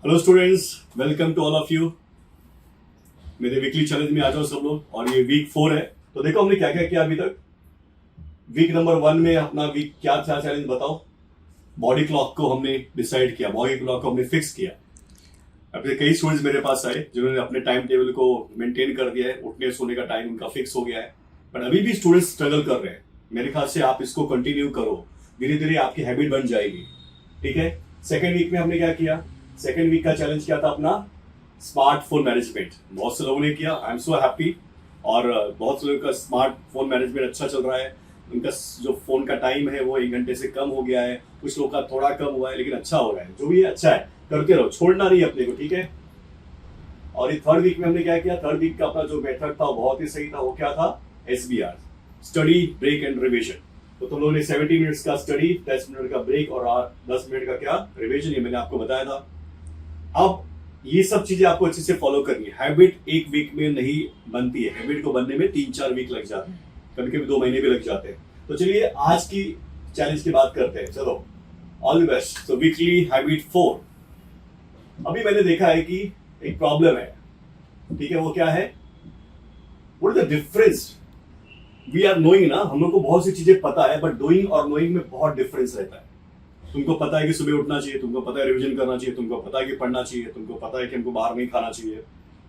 Hello students, welcome to all of you. मेरे weekly challenge में आ जाओ सब लोग। और ये वीक 4 है। तो देखो हमने क्या क्या किया अभी तक। वीक नंबर 1 में अपना वीक क्या था चैलेंज बताओ। बॉडी क्लॉक को हमने डिसाइड किया, बॉडी क्लॉक को हमने फिक्स किया। अभी कई स्टूडेंट्स मेरे पास आए जिन्होंने अपने टाइम टेबल को मेंटेन कर दिया है, उठने सोने का टाइम उनका फिक्स हो गया है। बट अभी भी स्टूडेंट्स स्ट्रगल कर रहे हैं। मेरे ख्याल से आप इसको कंटिन्यू करो, धीरे धीरे आपकी हैबिट बन जाएगी। ठीक है। सेकेंड वीक में हमने क्या किया, सेकेंड वीक का चैलेंज क्या था अपना, स्मार्टफोन मैनेजमेंट। बहुत से लोगों ने किया, आई एम सो हैप्पी। और बहुत से लोगों का स्मार्टफोन मैनेजमेंट अच्छा चल रहा है। उनका जो फोन का टाइम है वो 1 घंटे से कम हो गया है, कुछ लोगों का थोड़ा कम हुआ है, लेकिन अच्छा हो रहा है। जो भी है अच्छा है, करते रहो, छोड़ना नहीं अपने को। ठीक है। और ये थर्ड वीक में हमने क्या किया, थर्ड वीक का अपना जो मेथड था वो बहुत ही सही था। वो क्या था, SBR, study break and revision. तो तुम लोगों ने 70 मिनट्स का स्टडी, 10 मिनट का ब्रेक और 10 मिनट का क्या रिविजन, ये मैंने आपको बताया था। अब ये सब चीजें आपको अच्छे से फॉलो करनी है। हैबिट एक वीक में नहीं बनती है, हैबिट को बनने में 3-4 वीक लग जाते हैं, कभी कभी 2 महीने भी लग जाते हैं। तो चलिए आज की चैलेंज की बात करते हैं। चलो, ऑल द बेस्ट। तो वीकली हैबिट 4। अभी मैंने देखा है कि एक प्रॉब्लम है। ठीक है, वो क्या है, what is the difference. We are knowing ना, हम लोग को बहुत सी चीजें पता है, बट डूइंग और नोइंग में बहुत डिफरेंस रहता है। तुमको पता है कि सुबह उठना चाहिए, तुमको पता है रिवीजन करना चाहिए, तुमको पता है कि पढ़ना चाहिए, तुमको पता है कि हमको बाहर नहीं खाना चाहिए,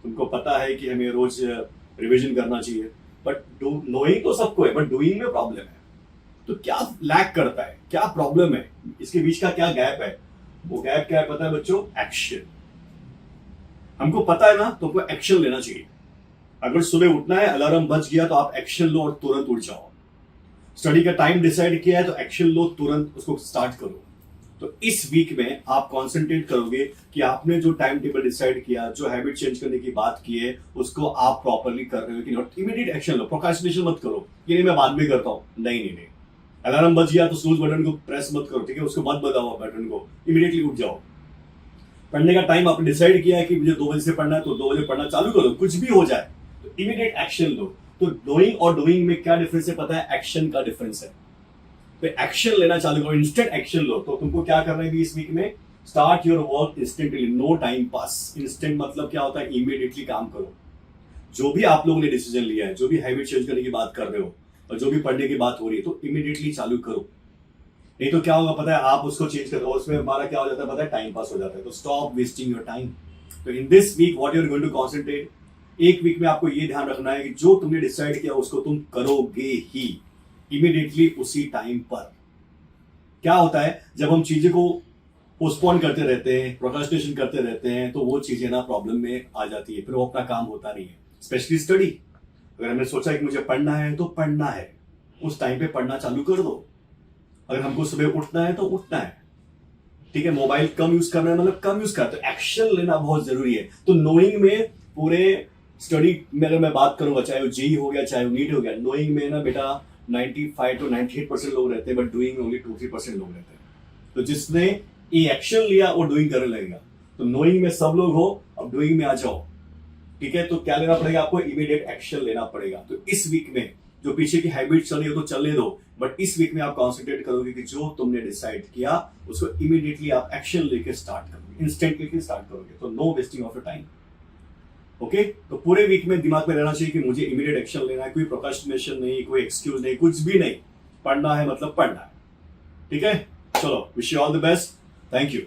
तुमको पता है कि हमें रोज रिवीजन करना चाहिए। बट नोइंग तो सबको है, बट डूइंग में प्रॉब्लम है। तो क्या लैक करता है, क्या प्रॉब्लम है, इसके बीच का क्या गैप है। वो गैप क्या है पता है बच्चों, एक्शन। हमको पता है ना, तो हमको एक्शन लेना चाहिए। अगर सुबह उठना है, अलार्म बज गया, तो आप एक्शन लो और तुरंत उठ जाओ। स्टडी का टाइम डिसाइड किया है तो एक्शन लो, तुरंत उसको स्टार्ट करो। तो इस वीक में आप कंसंट्रेट करोगे कि आपने जो टाइम टेबल डिसाइड किया, जो हैबिट चेंज करने की बात की है, उसको आप प्रॉपर्ली कर रहे हो कि not. Immediate action low, procrastination मत करो कि नहीं मैं बाद में करता हूं। नहीं, अलार्म बज गया तो स्नूज बटन को प्रेस मत करो। ठीक है, उसको मत दबाओ बटन को, इमीडिएटली उठ जाओ। पढ़ने का टाइम आपने डिसाइड किया है कि मुझे 2 बजे से पढ़ना है, तो 2 बजे पढ़ना चालू करो। कुछ भी हो जाए तो इमीडिएट एक्शन लो। तो डूइंग और डूइंग में क्या डिफरेंस है पता है, एक्शन का डिफरेंस है। तो एक्शन लेना चालू करो, इंस्टेंट एक्शन लो। तो तुमको क्या करना है इस वीक में, start your work instantly, no time pass. Instant मतलब क्या होता है, इमीडिएटली काम करो। जो भी आप लोगों ने डिसीजन लिया है, जो भी हैबिट चेंज करने की बात कर रहे हो, और जो भी पढ़ने की बात हो रही है, तो इमीडिएटली चालू करो। नहीं तो क्या होगा पता है, आप उसको चेंज करो, उसमें हमारा क्या हो जाता है पता है, टाइम पास हो जाता है। तो स्टॉप वेस्टिंग योर टाइम। तो in this week what you are going to concentrate, एक वीक में आपको ये ध्यान रखना है कि जो तुमने डिसाइड किया उसको तुम करोगे ही, इमीडिएटली उसी टाइम पर। क्या होता है, जब हम चीजें को पोस्टपोन करते रहते हैं, प्रोक्रास्टिनेशन करते रहते हैं, तो वो चीजें ना प्रॉब्लम में आ जाती है, फिर वो अपना काम होता नहीं है। स्पेशली स्टडी, अगर हमने सोचा कि मुझे पढ़ना है तो पढ़ना है, उस टाइम पे पढ़ना चालू कर दो। अगर हमको सुबह उठना है तो उठना है। ठीक है, मोबाइल कम यूज करना है मतलब कम यूज करना। तो एक्शन लेना बहुत जरूरी है। तो नोइंग में पूरे स्टडी में अगर मैं बात करूंगा, चाहे वो जेई हो गया, चाहे वो नीट हो गया, नोइंग में ना बेटा 95 to 98% लोग रहते हैं, बट डूइंग में ओनली 2-3% लोग रहते हैं। तो जिसने ये एक्शन लिया वो डूइंग करने लगेगा। तो नोइंग में सब लोग हो, अब डूइंग में आ जाओ। ठीक है, तो क्या लेना पड़ेगा आपको, इमीडिएट एक्शन लेना पड़ेगा। तो इस वीक में जो पीछे की हैबिट चल रही हो तो चलने दो, बट इस वीक में आप कॉन्सेंट्रेट करोगे कि जो तुमने डिसाइड किया उसको इमीडिएटली आप एक्शन लेके स्टार्ट करोगे, इंस्टेंट लेके स्टार्ट करोगे। तो no wasting of your time. Okay, तो पूरे वीक में दिमाग में रहना चाहिए कि मुझे इमीडिएट एक्शन लेना है, कोई प्रोक्रास्टिनेशन नहीं, कोई एक्सक्यूज नहीं, कुछ भी नहीं। पढ़ना है मतलब पढ़ना है। ठीक है, चलो, wish you all the best. Thank you.